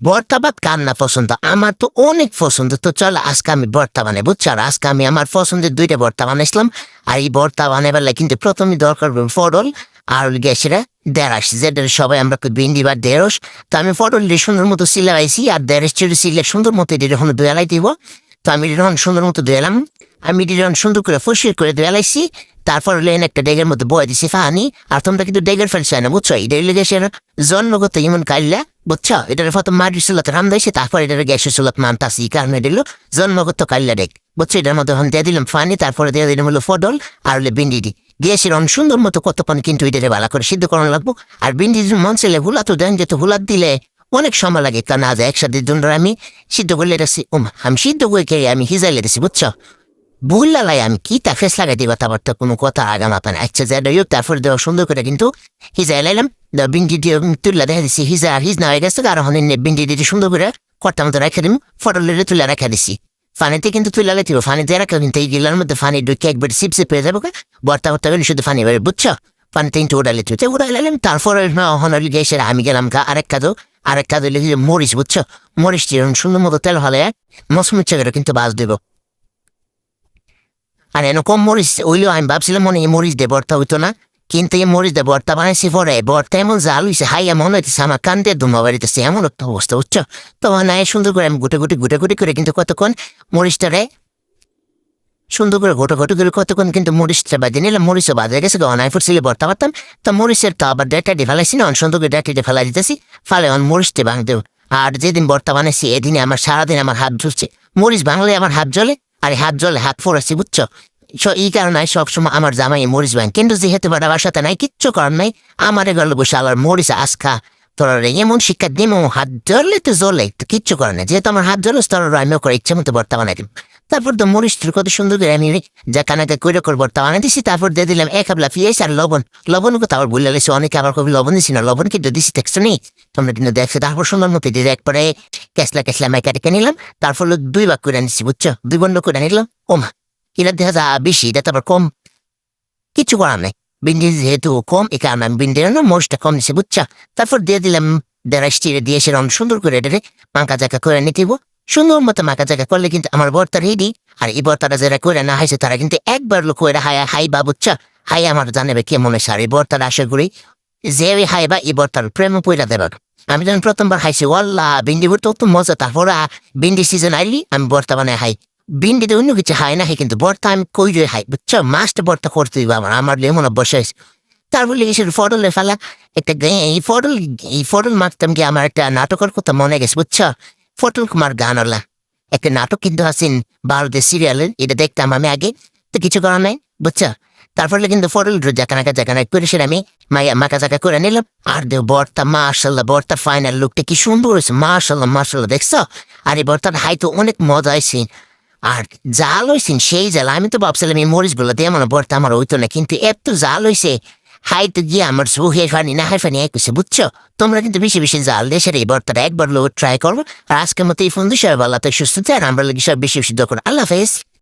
ভর্তা ভাত কার না পছন্দ? আমার তো অনেক পছন্দ। তো চল আজকে আমি ভর্তা বানাই, বুঝছো? আর আজকে আমি আমার পছন্দের 2টা ভর্তা বানাইছিলাম। আর এই ভর্তা বানাইবার লাগে কিন্তু প্রথমে দরকার হবে পটল আর গ্যাসেরা ঢেঁড়স, যেটা সবাই আমরা ভিন্ডি বা ঢেঁড়স। তো আমি পটল দিয়ে সুন্দর মতো সিলাইছি, আর ঢেঁড়স চিড়ে সিলে সুন্দর মতো এটা যখন দোয়ালাই দিব। তো আমি যখন সুন্দর মতো দোয়ালাম, আমি এটা যখন সুন্দর করে ফসিয়ে করে দোয়ালাইছি, তারপর লেন একটা ডেগের মধ্যে বয়ে দিছি পানি। আর তোমরা কিন্তু ডেগের ফেলছো না, বুঝছো? এটা লেগেছে জন্মগত ইমন কাইল্লা, বুঝছো? এটার প্রথম মাটির চুলাত রান্ধাইছে, তারপর এটার গ্যাসের চুলাত মানতাছি, কারণ এটা হলো জন্মগত কাইল্লা ডেক, বুঝছো? এটার মধ্যে এখন দিয়ে দিলাম পানি, তারপরে দিয়ে দিলাম হলো পটল আর হলে ভিন্ডি দি গ্যাসের অন সুন্দর মতো কতক্ষণ কিন্তু এটারে ভালো করে সিদ্ধ করানো লাগবো। আর ভিন্ডি মন চাইলে হুলা তো দেন, যেহেতু হুলাত দিলে অনেক সময় লাগে, তা না যায় একসাথে দুটো আমি সিদ্ধ করলে রেছি। আমি সিদ্ধ করে খেয়ে আমি হিজাইলে রেছি, বুঝছো? বুল্লালাই আমি কি তা ফেস লাগাই দিবা, তারপর তো কোনো কথা আগা মাপা না। আচ্ছা যা হোক, তারপরে দেওয়া সুন্দর করে কিন্তু হিজাই লাইলাম। বিন্ডি দিয়ে তুললা দেখা দিছি, হিজা আর হিজ না হয়ে গেছে, আর বিন্ডি দিয়ে সুন্দর করে কর্তার মতো রেখে দিম, ফটলের তুলে রেখে দিছি। ফানিতে কিন্তু তুলে লাগাই দিব, ফানিতে রাখা কিন্তু এই গিলার মধ্যে ফানি ঢুকে একবার সিপসে পেয়ে যাবো, বর্তা বর্তা গেলে শুধু ফানি বেড়ে, বুঝছো? পানিতে কিন্তু উড়ালে তুই উড়াই লাইলাম। তারপরে গেছে আমি গেলাম আরেক কাজ হইলে মরিচ, বুঝছো? মরিচ দিয়ে সুন্দর মতো তেল হলে মসমুচ্ছা করে কিন্তু বাজ দেবো। আর এরকম মরিচ ওইলেও আমি ভাবছিলাম মনে এই মরিচ দিয়ে ভর্তা হইতো না, কিন্তু এই মরিচ দিয়ে ভর্তা বানাইছি পরে ভর্তা এমন জাল হইছে, হাইয়া মনে হইতেছে আমার কান্দে দুমা বাড়িতেছে, এমন একটা অবস্থা, বুঝছো? তো নাই সুন্দর করে আমি গুটে করে কিন্তু কতক্ষণ মরিচটারে সুন্দর করে ঘোটো করে কতক্ষণ কিন্তু মরিচটা বাজে নিলাম। মরিচও বাজে গেছে, অনায় ফুটছিলে ভর্তা পারতাম। তো মরিচের তো আবার ডেটা দিয়ে ফেলাইছি না, সুন্দর করে ডেটা ফেলাই দিতেছি, ফালে অন মরিচটি ভাঙ দেব। আর যেদিন ভর্তা বানাইছি এদিনে আমার সারাদিন আমার হাত ঝুলছে, মরিচ ভাঙলে আমার হাত জ্বলে, আর হাত জ্বলে হাত ফোড়াচ্ছি, বুঝছো? এই কারণে সবসময় আমার জামাই মরিচ ভাঙ, কিন্তু যেহেতু বাড়া বাসাতে নাই, কিচ্ছু করার নাই, আমার গেল বসে আলার মরিচ আজকা তোরা এমন শিক্ষা দিম, হাত জ্বললে তো জ্বলে, তো কিচ্ছু করে না, যেহেতু আমার হাত জ্বলে তোরা আমিও করে ইচ্ছে মতো ভর্তা বানাই দিম। তারপর তো মরিচটার কত সুন্দর করে আমি যা কানাকে কইরে করে ভর্তা বানাই দিছি। তারপর দিয়ে দিলাম 1 কাপ পেঁয়াজ আর লবণ কথা আবার ভুলে গেছি, অনেকে আবার কবি লবণ দিছি না, লবণ কিন্তু দিছি দেখছো নেই, তোমরা কিন্তু দেখছো। তারপর সুন্দর মতো দিয়ে একবারে কেসলা মাইকা রেখে নিলাম। তারপর 2 ভাগ করে নিচ্ছি, বুঝছো? 2 বন্ধ করে নিলাম। ওমা কিনা দেখা যা বেশি, এটা তো আবার কম, কিছু করার নাই। ভিন্ডি যেহেতু কম, এই কারণে আমি ভিন্ডির মরিচটা কম নিছি, বুঝছা? তারপর দিয়ে দিলাম ঢেঁড়স চিড়ে দিয়ে সেরকম সুন্দর করে এটারে মাঁকা জাকা করে নিতে হইব। সুন্দর মতো মাঁকা জাকা করলে কিন্তু আমার ভর্তা রেডি। আর এই ভর্তাটা যারা করে না হাইছে তারা কিন্তু একবার লোক করে হাই বা, বুঝছা? হাই আমার জানাবে কে মনে সার এই ভর্তাটা আশা করি যে হাই বা এই ভর্তার প্রেম পইরা দেবার। আমি যখন প্রথমবার খাইছি ওয়াল্লা ভিন্ডি ভর্তা অত মজা। তারপর ভিন্ডি সিজন আইলি আমি ভর্তা বানাই হাই, ভিন্ডিতে অন্য কিছু হাই না, কিন্তু ভর্তা আমি কই রে হাই, বুঝছো? মাছটা ভর্তা করতে দিব আমার লেমন অভ্যাস হয়েছে। তারপর লিখেছিল ফটলে ফেলা একটা এই ফটল মারতাম কি আমার একটা নাটকের কথা মনে গেছে, বুঝছো? ফটল কুমার গানওয়ালা একটা নাটক কিন্তু আছেন ভারতের সিরিয়ালের, এটা দেখতাম আমি আগে। তো কিছু করার নাই, বুঝছো? তারপরে কিন্তু ফটল জাকানা করে সে আমি মাকা জাকা করে নিলাম। আর দেব ভর্তা, মাশাল্লাহ ভর্তার ফাইনাল লুকটা কি সুন্দর হয়েছে, মাশাল্লাহ দেখছো? আর এই ভর্তার হাই তো অনেক মজা হয়েছে। আর জাল হয়েছেন সেই জাল, আমি তো ভাবছিলাম এই মরিচগুলো দিয়ে মনে ভর্তা আমার হইতো না, কিন্তু এত জাল হয়েছে হাইতে গিয়ে আমার চোখে ফানি না হাই ফানি একছে, বুঝছো? তোমরা কিন্তু বেশি জাল দেশের এই ভর্তাটা একবার লোক ট্রাই করবো। আর আজকের মতো এই ফোন দিয়ে সবাই ভালো, তাই সুস্থ, আর আমরা লাগে সব বেশি দরকার। আল্লাহ হাফেজ।